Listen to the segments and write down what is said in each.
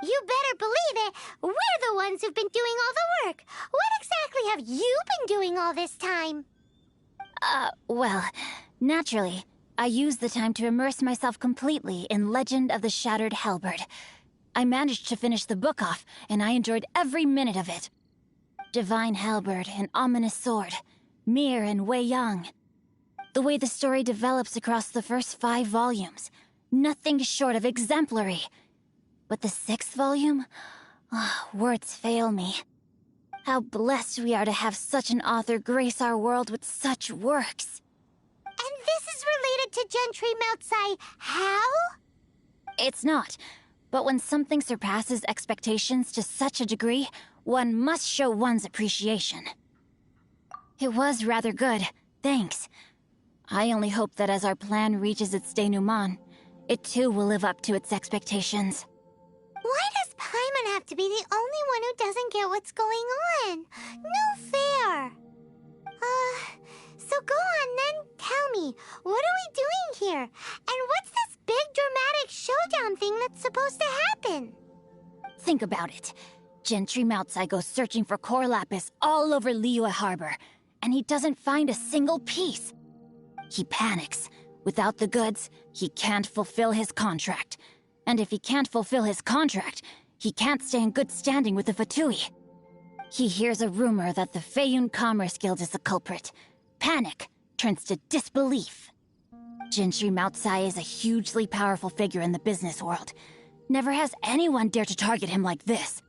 You better believe it. We're the ones who've been doing all the work. What exactly have you been doing all this time? Well, naturally, I used the time to immerse myself completely in Legend of the Shattered Halberd. I managed to finish the book off, and I enjoyed every minute of it. Divine Halberd, an ominous sword. Mir and Wei Yang. The way the story develops across the first 5 volumes. Nothing short of exemplary. But the 6th volume? Words fail me. How blessed we are to have such an author grace our world with such works. And this is related to Gentry Moutsai. How? It's not. But when something surpasses expectations to such a degree, one must show one's appreciation. It was rather good, thanks. I only hope that as our plan reaches its denouement, it too will live up to its expectations. Why does Paimon have to be the only one who doesn't get what's going on? No fair. So go on then, tell me, what are we doing here? And what's this big dramatic showdown thing that's supposed to happen? Think about it. Gentry Moutsai goes searching for core lapis all over Liyue Harbor, and he doesn't find a single piece. He panics. Without the goods, he can't fulfill his contract. And if he can't fulfill his contract, he can't stay in good standing with the Fatui. He hears a rumor that the Feiyun Commerce Guild is the culprit. Panic turns to disbelief. Gentry Moutsai is a hugely powerful figure in the business world. Never has anyone dared to target him like this.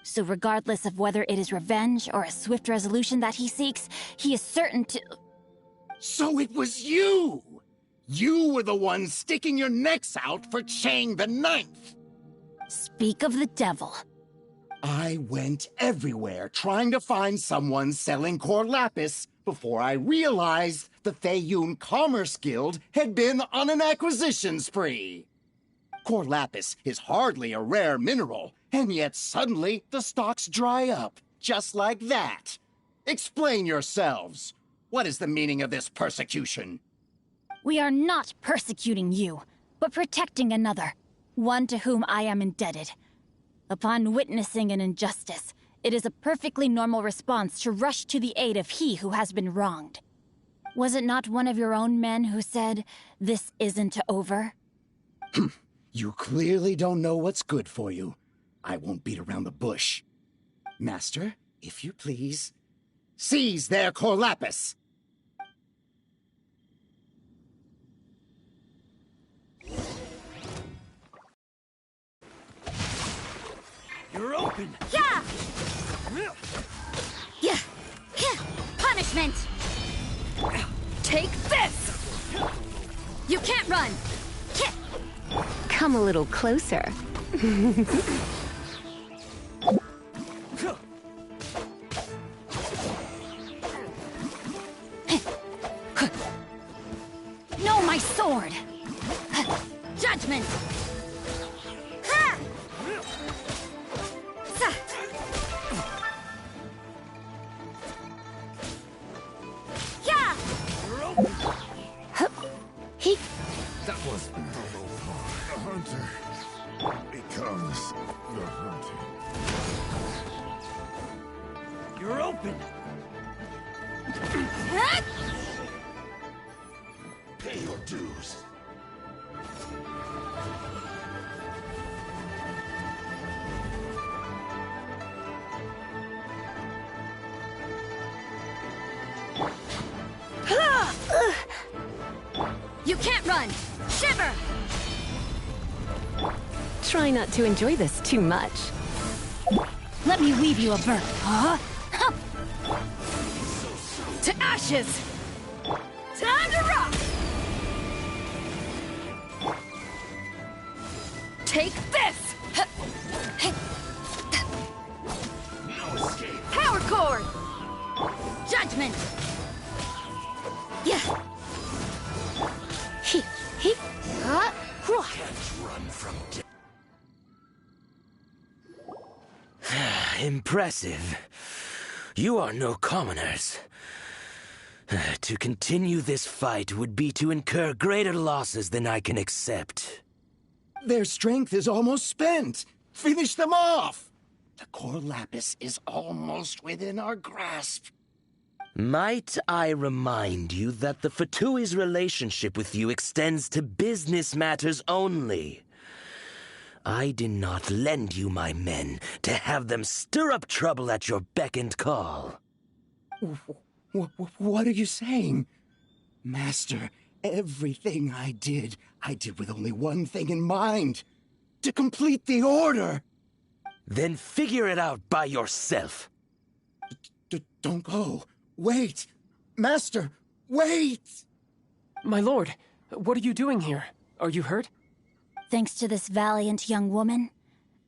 So regardless of whether it is revenge or a swift resolution that he seeks, he is certain to... So it was you! You were the one sticking your necks out for Chang the Ninth! Speak of the devil. I went everywhere trying to find someone selling core lapis before I realized the Feiyun Commerce Guild had been on an acquisition spree. Core lapis is hardly a rare mineral, and yet suddenly the stocks dry up, just like that. Explain yourselves. What is the meaning of this persecution? We are not persecuting you, but protecting another, one to whom I am indebted. Upon witnessing an injustice, it is a perfectly normal response to rush to the aid of he who has been wronged. Was it not one of your own men who said, "This isn't over"? You clearly don't know what's good for you. I won't beat around the bush. Master, if you please, seize their core lapis! You're open! Yeah! Yeah! Punishment! Take this! You can't run! Come a little closer. No, my sword! Judgment! Ha! Yeah! You're open! He... That was... The hunter becomes the hunted. You're open! Pay your dues. You can't run! Shiver! Try not to enjoy this too much. Let me weave you a bird, huh? To ashes! Time to rock! Take this! No escape. Power cord! Judgment! Yeah! He... Can't run from death. Impressive. You are no commoners. To continue this fight would be to incur greater losses than I can accept. Their strength is almost spent. Finish them off! The core lapis is almost within our grasp. Might I remind you that the Fatui's relationship with you extends to business matters only? I did not lend you my men to have them stir up trouble at your beck and call. What are you saying? Master, everything I did with only one thing in mind. To complete the order. Then figure it out by yourself. Don't go. Wait! Master, wait! My lord, what are you doing here? Are you hurt? Thanks to this valiant young woman,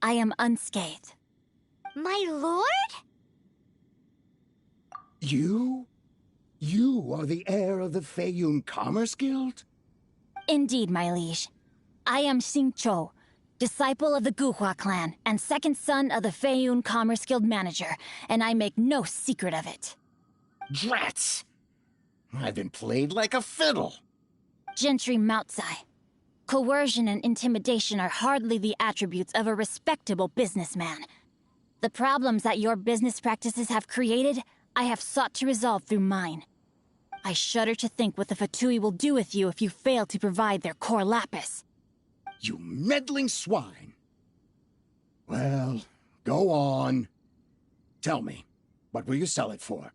I am unscathed. My lord? You? You are the heir of the Feiyun Commerce Guild? Indeed, my liege. I am Xingqiu, disciple of the Guhua clan and second son of the Feiyun Commerce Guild manager, and I make no secret of it. Drats! I've been played like a fiddle. Gentry Moutsai. Coercion and intimidation are hardly the attributes of a respectable businessman. The problems that your business practices have created, I have sought to resolve through mine. I shudder to think what the Fatui will do with you if you fail to provide their core lapis. You meddling swine. Well, go on. Tell me, what will you sell it for?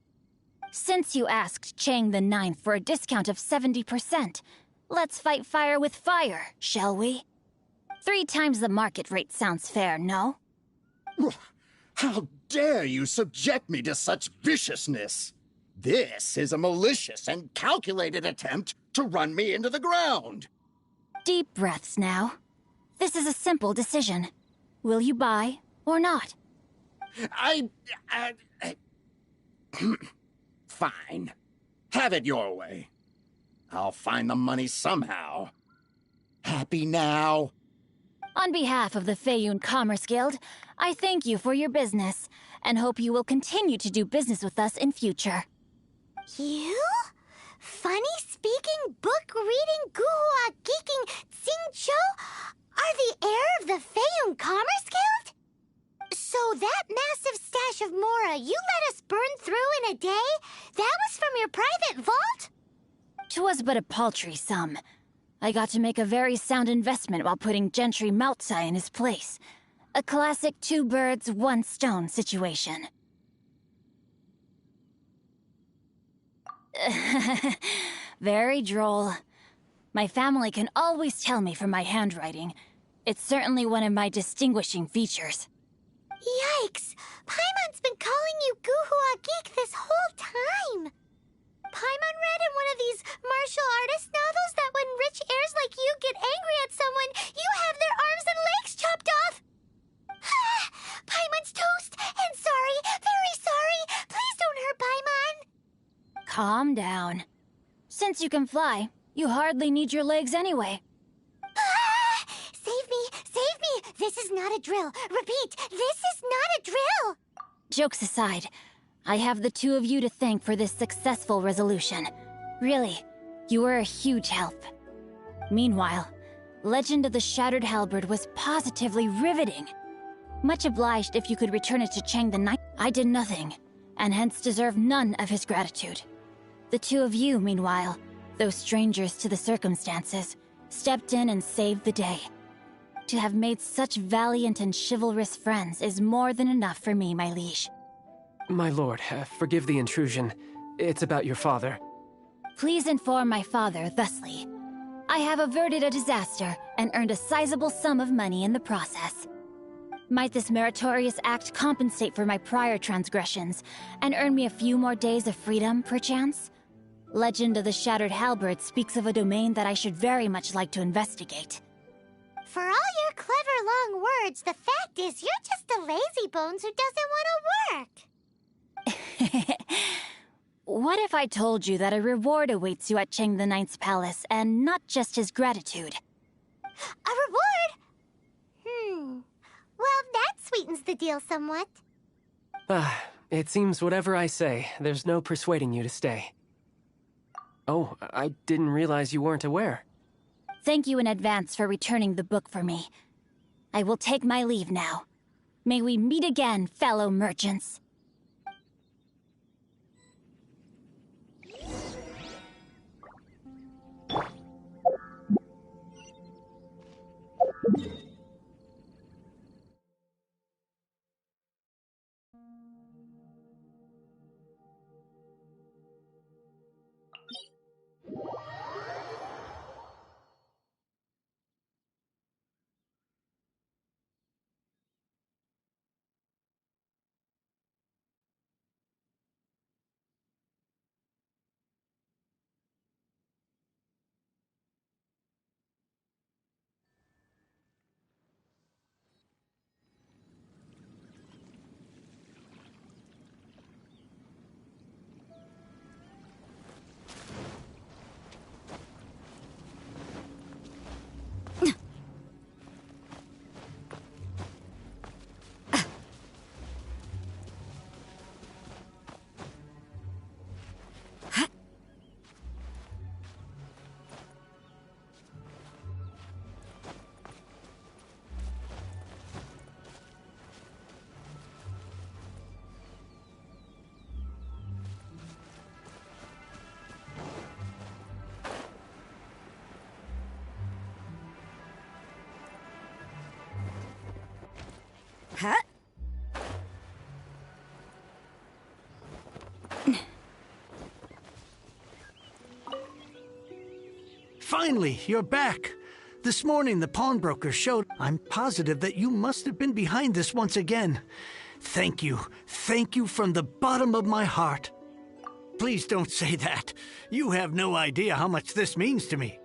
Since you asked Chang the Ninth for a discount of 70%, let's fight fire with fire, shall we? 3 times the market rate sounds fair, no? How dare you subject me to such viciousness? This is a malicious and calculated attempt to run me into the ground. Deep breaths now. This is a simple decision. Will you buy or not? Fine. Have it your way. I'll find the money somehow. Happy now? On behalf of the Feiyun Commerce Guild, I thank you for your business, and hope you will continue to do business with us in future. You? Funny-speaking, book-reading, guhua geeking Xingqiu are the heir of the Feiyun Commerce Guild? So that massive stash of Mora you let us burn through in a day, that was from your private vault? 'Twas but a paltry sum. I got to make a very sound investment while putting Gentry Moutsai in his place. A classic 2 birds, 1 stone situation. Very droll. My family can always tell me from my handwriting. It's certainly one of my distinguishing features. Yikes! Paimon's been calling you Guhua Geek this whole time! Paimon read in one of these martial artist novels that when rich heirs like you get angry at someone, you have their arms and legs chopped off! Paimon's toast! And sorry, very sorry! Please don't hurt Paimon! Calm down. Since you can fly, you hardly need your legs anyway. Save me! Save me! This is not a drill! Repeat, this is not a drill! Jokes aside, I have the 2 of you to thank for this successful resolution. Really, you were a huge help. Meanwhile, Legend of the Shattered Halberd was positively riveting. Much obliged if you could return it to Chang the Ninth. I did nothing, and hence deserve none of his gratitude. The 2 of you, meanwhile, though strangers to the circumstances, stepped in and saved the day. To have made such valiant and chivalrous friends is more than enough for me, my liege. My lord, forgive the intrusion. It's about your father. Please inform my father thusly. I have averted a disaster and earned a sizable sum of money in the process. Might this meritorious act compensate for my prior transgressions and earn me a few more days of freedom, perchance? Legend of the Shattered Halberd speaks of a domain that I should very much like to investigate. For all your clever long words, the fact is you're just a lazy bones who doesn't want to work. What if I told you that a reward awaits you at Chang the Ninth's palace, and not just his gratitude? A reward? Well, that sweetens the deal somewhat. It seems whatever I say, there's no persuading you to stay. Oh, I didn't realize you weren't aware. Thank you in advance for returning the book for me. I will take my leave now. May we meet again, fellow merchants. Huh? Finally, you're back. This morning, the pawnbroker showed. I'm positive that you must have been behind this once again. Thank you. Thank you from the bottom of my heart. Please don't say that. You have no idea how much this means to me.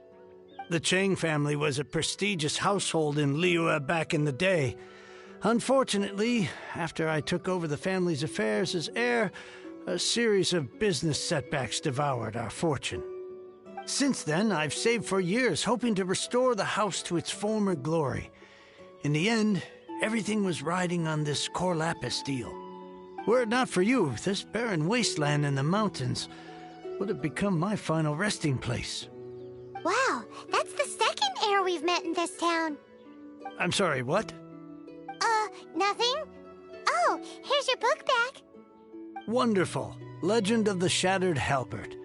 The Chang family was a prestigious household in Liyue back in the day. Unfortunately, after I took over the family's affairs as heir, a series of business setbacks devoured our fortune. Since then, I've saved for years, hoping to restore the house to its former glory. In the end, everything was riding on this Cor Lapis deal. Were it not for you, this barren wasteland in the mountains would have become my final resting place. Wow, that's the second heir we've met in this town. I'm sorry, what? Nothing? Oh, here's your book back. Wonderful. Legend of the Shattered Halberd.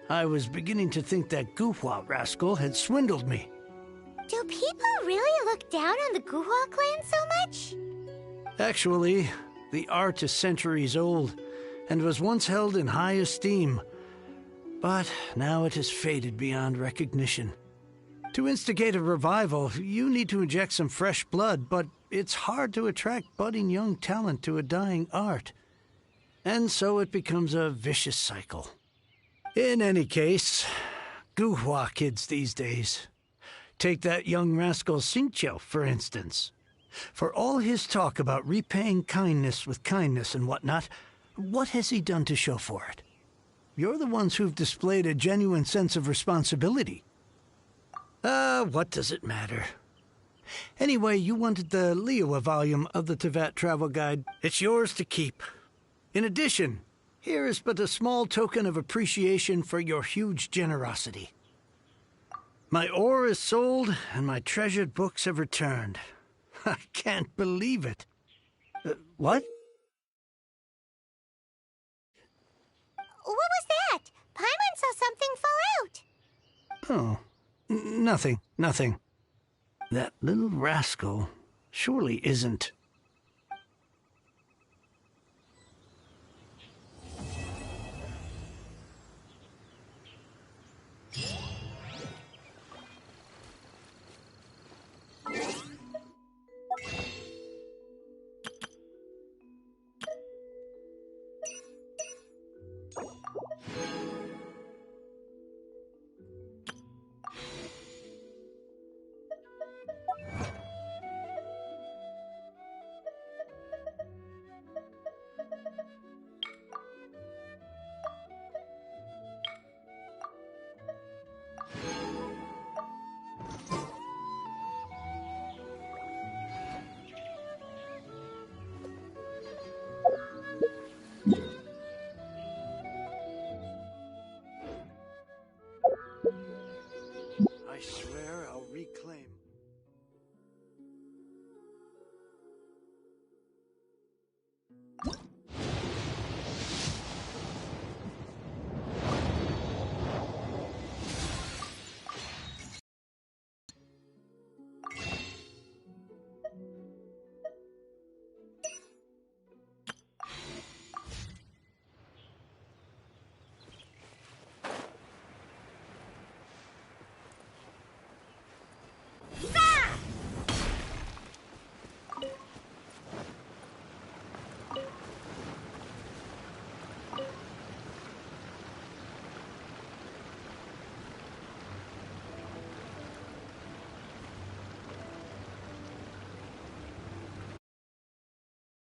I was beginning to think that Guhua rascal had swindled me. Do people really look down on the Guhua clan so much? Actually, the art is centuries old, and was once held in high esteem. But now it has faded beyond recognition. To instigate a revival, you need to inject some fresh blood, but it's hard to attract budding young talent to a dying art. And so it becomes a vicious cycle. In any case, Guhua kids these days. Take that young rascal Xingqiu, for instance. For all his talk about repaying kindness with kindness and whatnot, what has he done to show for it? You're the ones who've displayed a genuine sense of responsibility. What does it matter? Anyway, you wanted the Liyue volume of the Teyvat Travel Guide. It's yours to keep. In addition, here is but a small token of appreciation for your huge generosity. My ore is sold, and my treasured books have returned. I can't believe it. What? What was that? Paimon saw something fall out. Oh, nothing. That little rascal surely isn't...